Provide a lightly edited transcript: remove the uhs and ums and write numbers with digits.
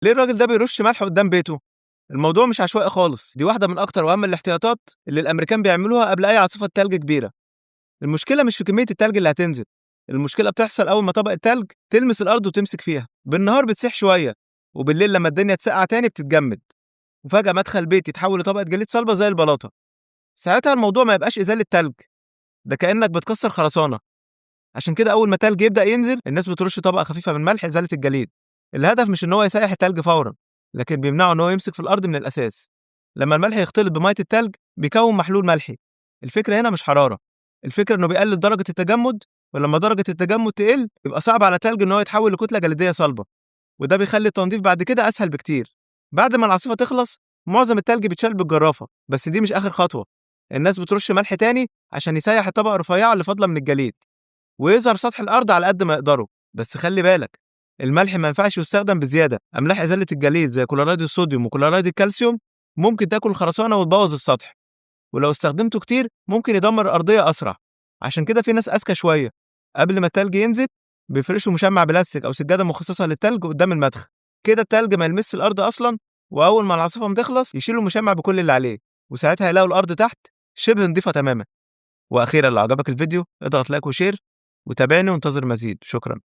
ليه الراجل ده بيرش ملح قدام بيته؟ الموضوع مش عشوائي خالص، دي واحدة من أكتر وأهم الاحتياطات اللي الأمريكان بيعملوها قبل أي عاصفة تلج كبيرة. المشكلة مش في كمية التلج اللي هتنزل، المشكلة بتحصل أول ما طبقة التلج تلمس الأرض وتمسك فيها. بالنهار بتسيح شوية، وبالليل لما الدنيا تسقع تاني بتتجمد، وفجأة مدخل البيت يتحول لطبقة جليد صلبة زي البلاطة. ساعتها الموضوع ما يبقاش إزالة تلج، ده كأنك بتكسر خرسانة. عشان كده أول ما التلج يبدأ ينزل الناس بترش طبقة خفيفة من ملح إزالة الجليد. الهدف مش إن هو يسيح التلج فورا، لكن بيمنعه إن هو يمسك في الأرض من الأساس. لما الملح يختلط بمية التلج بيكون محلول ملحي. الفكرة هنا مش حرارة، الفكرة إنه بيقلل درجة التجمد، ولما درجة التجمد تقل يبقى صعب على التلج إن هو يتحول لكتلة جليدية صلبة، وده بيخلي التنظيف بعد كده أسهل بكتير. بعد ما العاصفة تخلص معظم التلج بيتشال بالجرافة، بس دي مش آخر خطوة. الناس بترش ملح تاني عشان يسيح الطبقة الرفيعة اللي فاضلة من الجليد ويظهر سطح الأرض على قد ما يقدروا. بس خلي بالك، الملح ما ينفعش يستخدم بزيادة. أملاح إزالة الجليد زي كلورايد الصوديوم وكلورايد الكالسيوم ممكن تاكل الخرسانة وتبوظ السطح، ولو استخدمته كتير ممكن يدمر الأرضية أسرع. عشان كده في ناس أذكى شوية، قبل ما التلج ينزل بيفرشوا مشمع بلاستيك أو سجادة مخصصة للتلج قدام المدخل، كده التلج ما يلمسش الأرض أصلا. وأول ما العاصفة ما تخلص يشيلوا المشمع بكل اللي عليه، وساعتها يلاقوا الأرض تحت شبه نضيفة تماما. وأخيرا لو عجبك الفيديو اضغط لايك وشير، وتابعني وانتظر مزيد. شكرا.